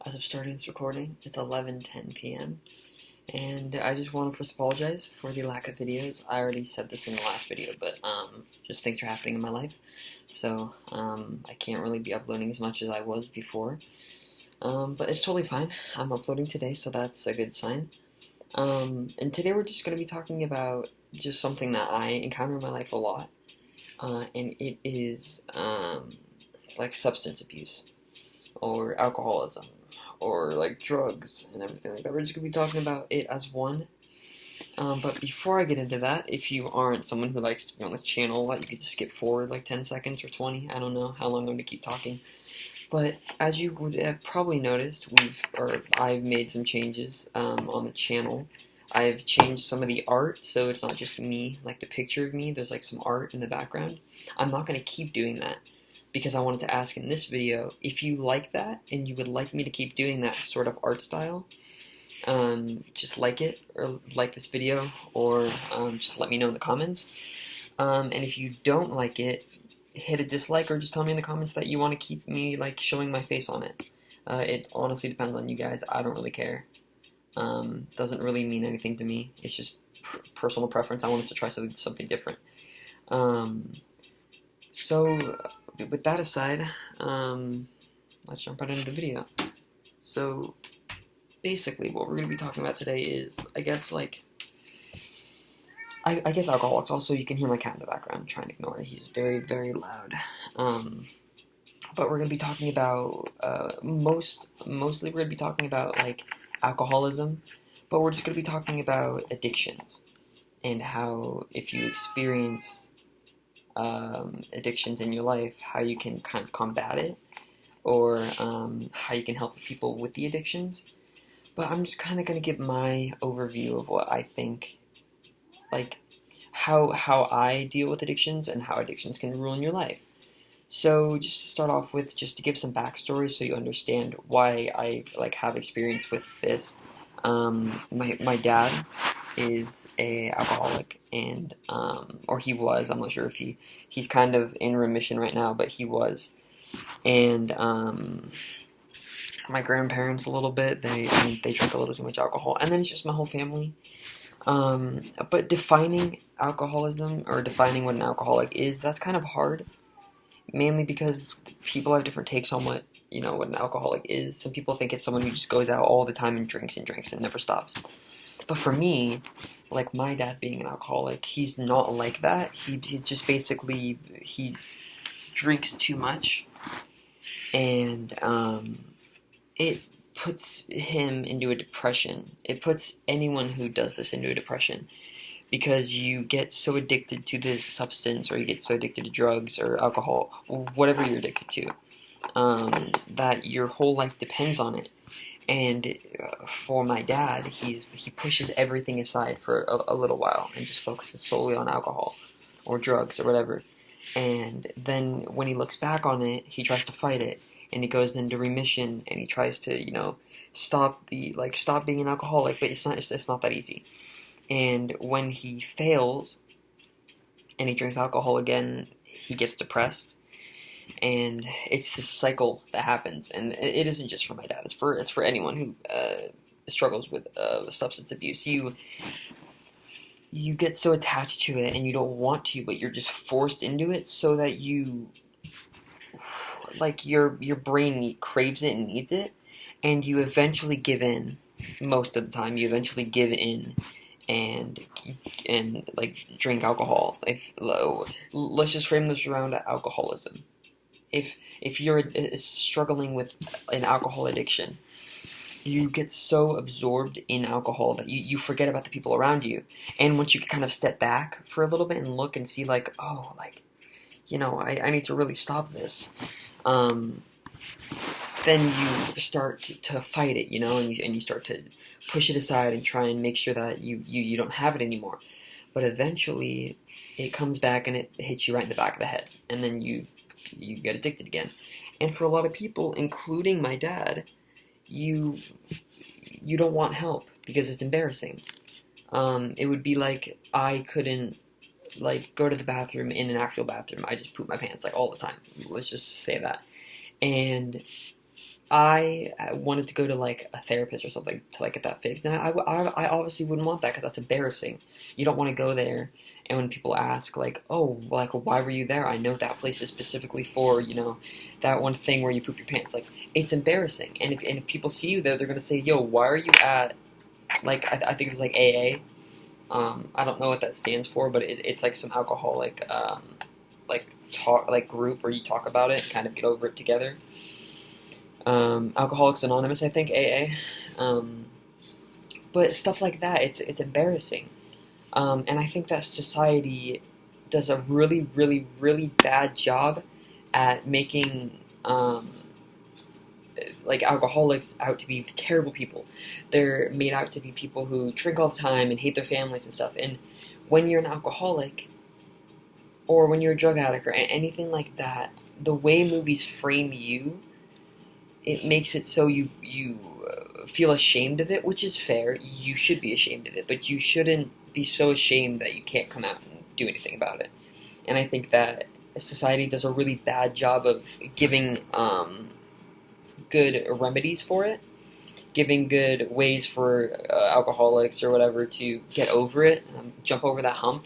As of starting this recording, it's 11:10 p.m. and I just want to first apologize for the lack of videos. I already said this in the last video, but just things are happening in my life, so I can't really be uploading as much as I was before. But it's totally fine. I'm uploading today, so that's a good sign. And today we're just going to be talking about just something that I encounter in my life a lot, and it is like substance abuse or alcoholism or like drugs and everything like that. We're just going to be talking about it as one. But before I get into that, if you aren't someone who likes to be on this channel a lot, you could just skip forward like 10 seconds or 20. I don't know how long I'm going to keep talking. But as you would have probably noticed, I've made some changes on the channel. I've changed some of the art, so it's not just me, like the picture of me. There's like some art in the background. I'm not going to keep doing that, because I wanted to ask in this video if you like that and you would like me to keep doing that sort of art style. Just like it, or like this video, or just let me know in the comments. And if you don't like it, hit a dislike, or just tell me in the comments that you want to keep me like showing my face on it. It honestly depends on you guys. I don't really care. Doesn't really mean anything to me. It's just personal preference. I wanted to try something different. So with that aside, let's jump right into the video. So basically what we're going to be talking about today is, I guess alcoholics. Also, you can hear my cat in the background. I'm trying to ignore it. He's very, very loud. But we're going to be talking about, mostly we're going to be talking about like alcoholism, but we're just going to be talking about addictions and how, if you experience addictions in your life, how you can kind of combat it, or how you can help the people with the addictions. But I'm just kind of going to give my overview of what I think, like how I deal with addictions and how addictions can ruin your life. So just to start off with, just to give some backstory so you understand why I have experience with this. My dad is a alcoholic, and or he was. I'm not sure if he's kind of in remission right now, but he was. And my grandparents a little bit. They drink a little too much alcohol, and then it's just my whole family. But defining alcoholism, or defining what an alcoholic is, that's kind of hard. Mainly because people have different takes on what an alcoholic is. Some people think it's someone who just goes out all the time and drinks and never stops. But for me, like my dad being an alcoholic, he's not like that. He's just basically, he drinks too much, and it puts him into a depression. It puts anyone who does this into a depression, because you get so addicted to this substance, or you get so addicted to drugs or alcohol, or whatever you're addicted to, that your whole life depends on it. And for my dad, he pushes everything aside for a little while and just focuses solely on alcohol or drugs or whatever. And then when he looks back on it, he tries to fight it, and he goes into remission, and he tries to stop being an alcoholic, but it's not that easy. And when he fails and he drinks alcohol again, he gets depressed, and it's this cycle that happens. And it isn't just for my dad; it's for anyone who struggles with substance abuse. You get so attached to it, and you don't want to, but you're just forced into it, so that your brain craves it and needs it, and you eventually give in. Most of the time, you eventually give in and drink alcohol. Let's just frame this around alcoholism. If you're struggling with an alcohol addiction, you get so absorbed in alcohol that you forget about the people around you. And once you kind of step back for a little bit and look and see I need to really stop this, then you start to fight it, and you start to push it aside and try and make sure that you don't have it anymore. But eventually it comes back and it hits you right in the back of the head, and then you get addicted again. And for a lot of people, including my dad, you don't want help because it's embarrassing. It would be like I couldn't go to the bathroom in an actual bathroom. I just poop my pants all the time. Let's just say that. And I wanted to go to like a therapist or something to like get that fixed, and I obviously wouldn't want that because that's embarrassing. You don't want to go there, and when people ask like, "Oh, like why were you there?" I know that place is specifically for that one thing where you poop your pants. Like it's embarrassing, and if people see you there, they're gonna say, "Yo, why are you at like I think it's like AA." I don't know what that stands for, but it's like some alcoholic like talk like group where you talk about it and kind of get over it together. Alcoholics Anonymous, I think, AA. But stuff like that, it's embarrassing. And I think that society does a really, really, really bad job at making like alcoholics out to be terrible people. They're made out to be people who drink all the time and hate their families and stuff. And when you're an alcoholic, or when you're a drug addict, or anything like that, the way movies frame you, it makes it so you feel ashamed of it, which is fair. You should be ashamed of it, but you shouldn't be so ashamed that you can't come out and do anything about it. And I think that society does a really bad job of giving good remedies for it, giving good ways for alcoholics or whatever to get over it, jump over that hump.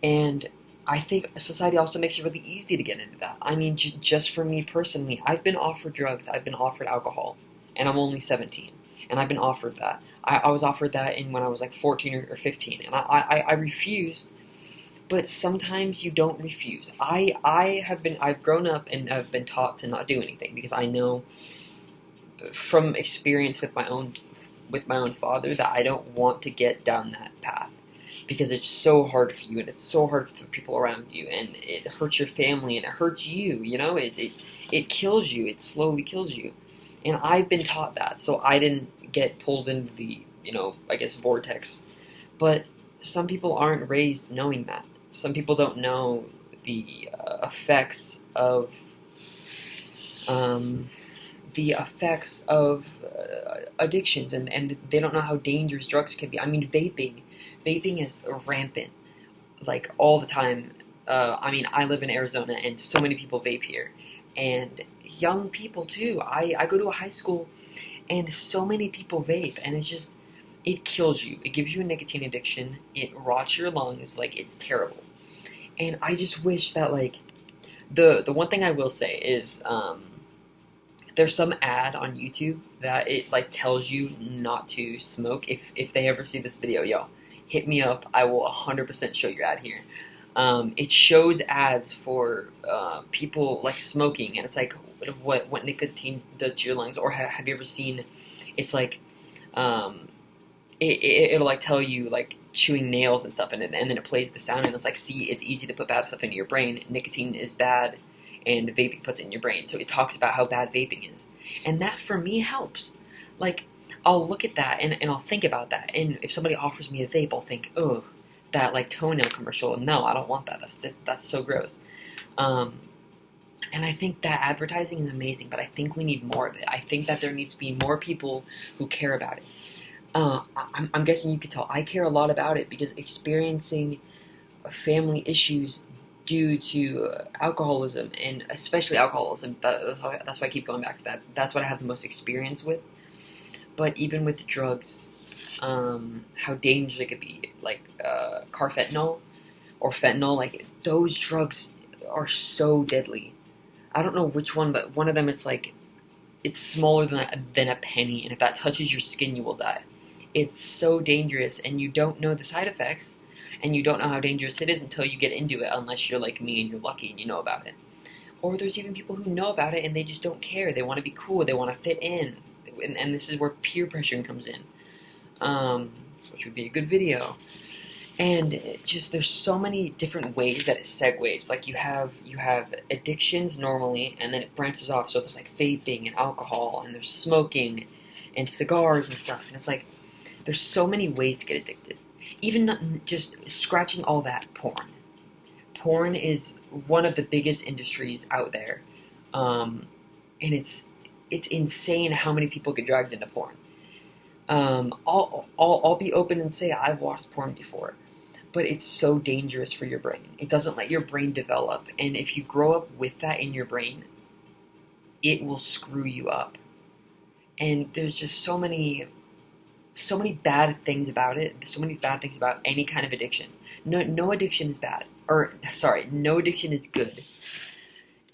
And I think society also makes it really easy to get into that. I mean, just for me personally, I've been offered drugs, I've been offered alcohol, and I'm only 17, and I've been offered that. I was offered that when I was like 14 or 15, and I refused. But sometimes you don't refuse. I've grown up and I've been taught to not do anything because I know from experience with my own father that I don't want to get down that path because it's so hard for you and it's so hard for the people around you and it hurts your family and it hurts you. It kills you. It slowly kills you. And I've been taught that, so I didn't get pulled into the I guess vortex. But some people aren't raised knowing that. Some people don't know the effects of addictions, and they don't know how dangerous drugs can be. I mean, vaping is rampant, like all the time. I mean, I live in Arizona, and so many people vape here, and young people too. I go to a high school, and so many people vape, and it kills you. It gives you a nicotine addiction. It rots your lungs. Like, it's terrible. And I just wish that, like, the one thing I will say is there's some ad on YouTube that it, like, tells you not to smoke. If they ever see this video, yo, hit me up. I will 100% show your ad here. It shows ads for people, like, smoking, and it's like what nicotine does to your lungs. Or have you ever seen, it's like, it'll like tell you like chewing nails and stuff, and then it plays the sound, and it's like, see, it's easy to put bad stuff into your brain. Nicotine is bad, and vaping puts it in your brain. So it talks about how bad vaping is, and that for me helps. Like, I'll look at that and I'll think about that, and if somebody offers me a vape, I'll think, oh, that like toenail commercial. No, I don't want that. That's so gross. And I think that advertising is amazing, but I think we need more of it. I think that there needs to be more people who care about it. I'm guessing you could tell I care a lot about it because experiencing family issues due to alcoholism, and especially alcoholism, that's why I keep going back to that. That's what I have the most experience with. But even with drugs, how dangerous it could be, like carfentanil or fentanyl, like those drugs are so deadly. I don't know which one, but one of them is like, it's smaller than a penny, and if that touches your skin, you will die. It's so dangerous, and you don't know the side effects, and you don't know how dangerous it is until you get into it, unless you're like me and you're lucky and you know about it. Or there's even people who know about it and they just don't care. They want to be cool. They want to fit in. And this is where peer pressure comes in, which would be a good video. And there's so many different ways that it segues. Like you have addictions normally, and then it branches off. So there's like vaping and alcohol, and there's smoking and cigars and stuff. And it's like, there's so many ways to get addicted. Even not just scratching all that, porn. Porn is one of the biggest industries out there, and it's insane how many people get dragged into porn. I'll be open and say I've watched porn before, but it's so dangerous for your brain. It doesn't let your brain develop, and if you grow up with that in your brain, it will screw you up. And there's just so many bad things about it, so many bad things about any kind of addiction. No addiction is bad. Or, sorry, no addiction is good.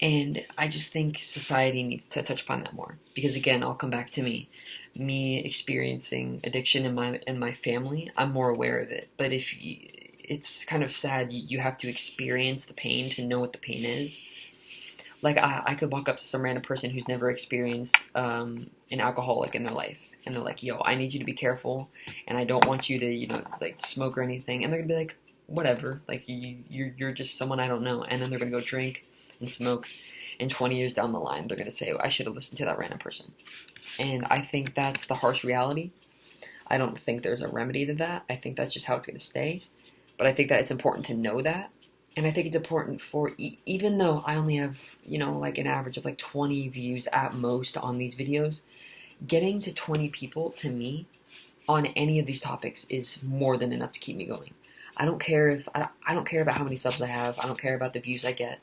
And I just think society needs to touch upon that more. Because again, I'll come back to me. Me experiencing addiction in my family, I'm more aware of it. But it's kind of sad, you have to experience the pain to know what the pain is. Like, I could walk up to some random person who's never experienced an alcoholic in their life. And they're like, yo, I need you to be careful. And I don't want you to, like, smoke or anything. And they're going to be like, whatever. Like, you're just someone I don't know. And then they're going to go drink and smoke. And 20 years down the line, they're going to say, oh, I should have listened to that random person. And I think that's the harsh reality. I don't think there's a remedy to that. I think that's just how it's going to stay. But I think that it's important to know that. And I think it's important for, even though I only have, like an average of like 20 views at most on these videos, getting to 20 people, to me, on any of these topics is more than enough to keep me going. I don't care I don't care about how many subs I have. I don't care about the views I get.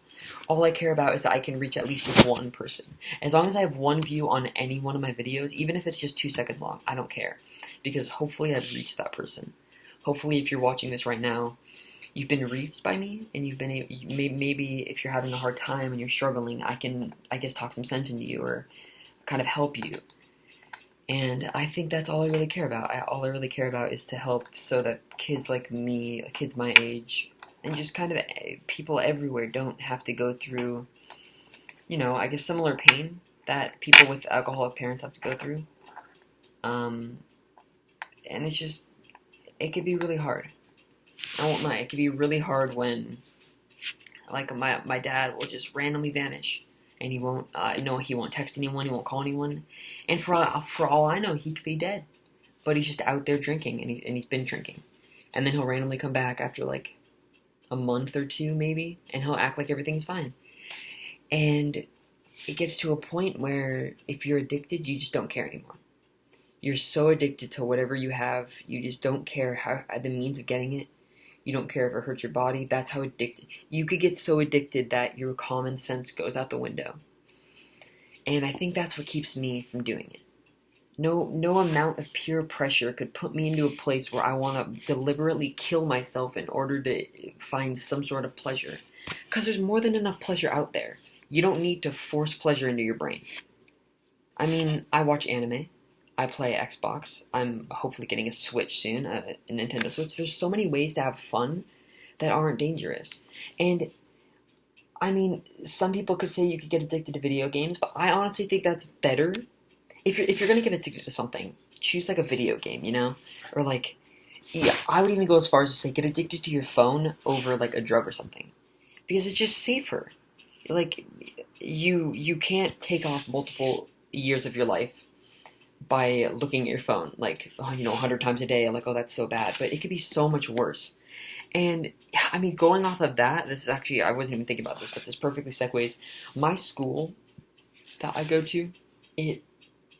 All I care about is that I can reach at least one person. As long as I have one view on any one of my videos, even if it's just 2 seconds long, I don't care. Because hopefully I've reached that person. Hopefully if you're watching this right now, you've been reached by me, and you've been maybe if you're having a hard time and you're struggling, I can, I guess, talk some sense into you or kind of help you. And I think that's all I really care about. All I really care about is to help so that kids like me, kids my age, and just kind of people everywhere don't have to go through, I guess similar pain that people with alcoholic parents have to go through. And it's just, it could be really hard. I won't lie, it could be really hard when, like, my dad will just randomly vanish. And he won't, he won't text anyone, he won't call anyone. And for all I know, he could be dead. But he's just out there drinking, and he's been drinking. And then he'll randomly come back after, like, a month or two, maybe, and he'll act like everything's fine. And it gets to a point where if you're addicted, you just don't care anymore. You're so addicted to whatever you have, you just don't care how the means of getting it. You don't care if it hurts your body. That's how addicted. You could get so addicted that your common sense goes out the window. And I think that's what keeps me from doing it. No amount of peer pressure could put me into a place where I want to deliberately kill myself in order to find some sort of pleasure. Because there's more than enough pleasure out there. You don't need to force pleasure into your brain. I mean, I watch anime. I play Xbox. I'm hopefully getting a Switch soon, a Nintendo Switch. There's so many ways to have fun that aren't dangerous. And, I mean, some people could say you could get addicted to video games, but I honestly think that's better. If you're going to get addicted to something, choose, like, a video game, Or, like, yeah, I would even go as far as to say get addicted to your phone over, like, a drug or something. Because it's just safer. Like, you can't take off multiple years of your life by looking at your phone, like, 100 times a day, like, oh, that's so bad. But it could be so much worse. And, I mean, going off of that, this is actually, I wasn't even thinking about this, but this perfectly segues. My school that I go to, it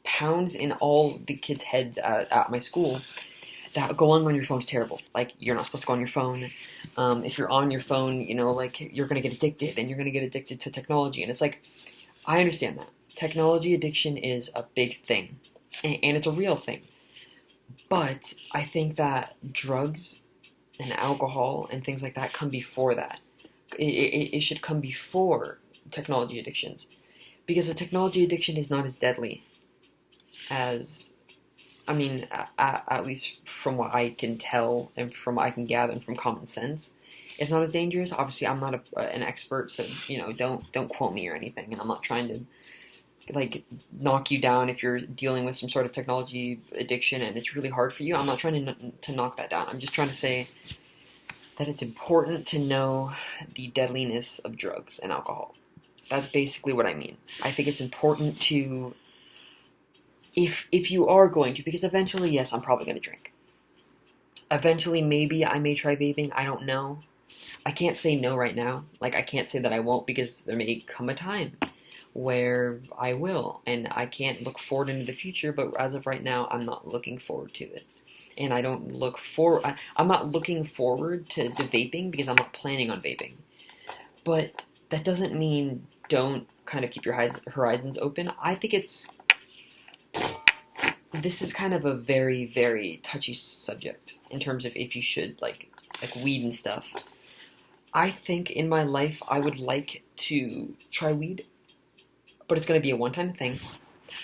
pounds in all the kids' heads at my school that going on your phone is terrible. Like, you're not supposed to go on your phone. If you're on your phone, like, you're going to get addicted, and you're going to get addicted to technology. And it's like, I understand that. Technology addiction is a big thing. And it's a real thing. But I think that drugs and alcohol and things like that come before that. It should come before technology addictions. Because a technology addiction is not as deadly as, I mean, at least from what I can tell and from what I can gather and from common sense, it's not as dangerous. Obviously, I'm not an expert, so, don't quote me or anything. And I'm not trying to, like, knock you down if you're dealing with some sort of technology addiction and it's really hard for you. I'm not trying to knock that down. I'm just trying to say that it's important to know the deadliness of drugs and alcohol. That's basically what I mean. I think it's important to, if you are going to, because eventually, yes, I'm probably going to drink. Eventually, maybe I may try vaping. I don't know. I can't say no right now. Like, I can't say that I won't, because there may come a time where I will, and I can't look forward into the future, but as of right now, I'm not looking forward to it. And I don't look I'm not looking forward to vaping because I'm not planning on vaping. But that doesn't mean don't kind of keep your horizons open. I think it's this is kind of a very, very touchy subject in terms of if you should like weed and stuff. I think in my life I would like to try weed, but it's gonna be a one-time thing.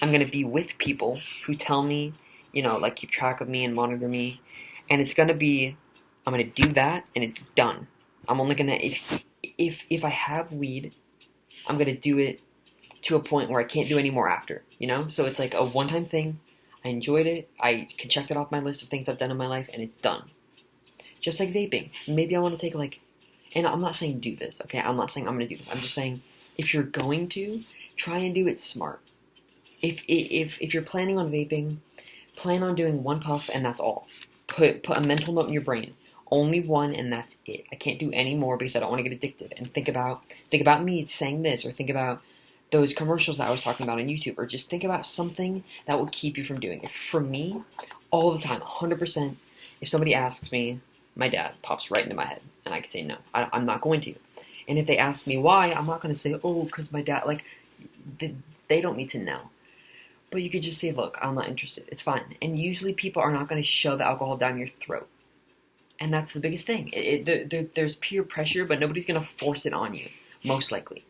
I'm gonna be with people who tell me, like keep track of me and monitor me, and it's gonna be, I'm gonna do that and it's done. I'm only gonna if I have weed, I'm gonna do it to a point where I can't do any more after, So it's like a one-time thing. I enjoyed it. I can check that off my list of things I've done in my life, and it's done. Just like vaping. Maybe I want to take and I'm not saying do this, okay? I'm not saying I'm going to do this. I'm just saying if you're going to, try and do it smart. If you're planning on vaping, plan on doing one puff and that's all. Put a mental note in your brain. Only one and that's it. I can't do any more because I don't want to get addicted. And think about me saying this, or think about those commercials that I was talking about on YouTube, or just think about something that will keep you from doing it. For me, all the time, 100%, if somebody asks me, my dad pops right into my head, and I could say no, I'm not going to. And if they ask me why, I'm not going to say, oh, because my dad, they don't need to know. But you could just say, look, I'm not interested. It's fine. And usually people are not going to shove alcohol down your throat. And that's the biggest thing. There's peer pressure, but nobody's going to force it on you, most likely.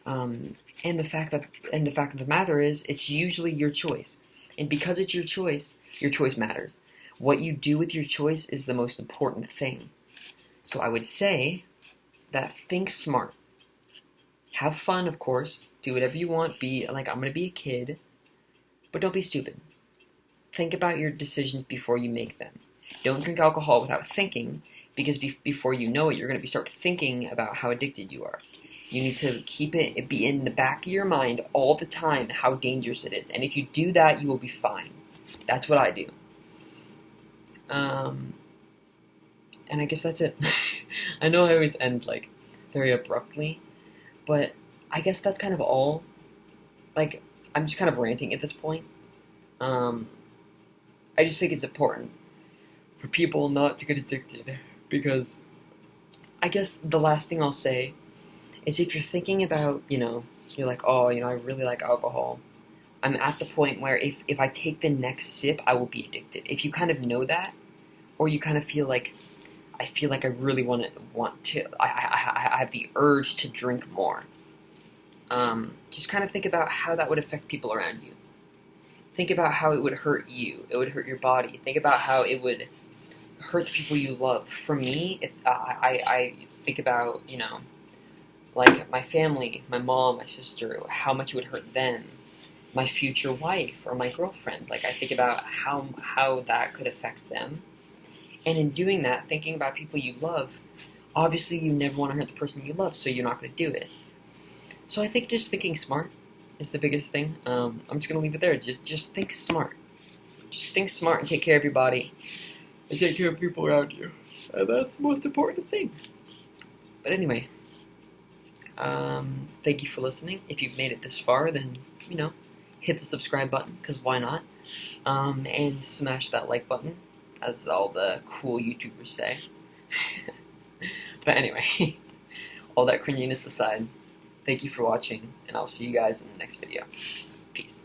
And the fact of the matter is, it's usually your choice. And because it's your choice matters. What you do with your choice is the most important thing. So I would say that think smart. Have fun, of course. Do whatever you want. Be like, I'm going to be a kid. But don't be stupid. Think about your decisions before you make them. Don't drink alcohol without thinking, because before you know it, you're going to start thinking about how addicted you are. You need to be in the back of your mind all the time how dangerous it is. And if you do that, you will be fine. That's what I do. And I guess that's it. I know I always end very abruptly, but I guess that's kind of all. I'm just kind of ranting at this point. I just think it's important for people not to get addicted, because I guess the last thing I'll say is if you're thinking about, you're like, oh, I really like alcohol. I'm at the point where if I take the next sip, I will be addicted. If you kind of know that, or you kind of feel like, I feel like I really want to, I have the urge to drink more. Just kind of think about how that would affect people around you. Think about how it would hurt you. It would hurt your body. Think about how it would hurt the people you love. For me, I think about, like my family, my mom, my sister, how much it would hurt them, my future wife or my girlfriend. I think about how that could affect them. And in doing that, thinking about people you love, obviously you never want to hurt the person you love, so you're not going to do it. So I think just thinking smart is the biggest thing. I'm just going to leave it there. Just think smart. Just think smart and take care of your body. And take care of people around you. And that's the most important thing. But anyway, thank you for listening. If you've made it this far, then, hit the subscribe button, because why not? And smash that like button, as all the cool YouTubers say. But anyway, all that cringiness aside, thank you for watching, and I'll see you guys in the next video. Peace.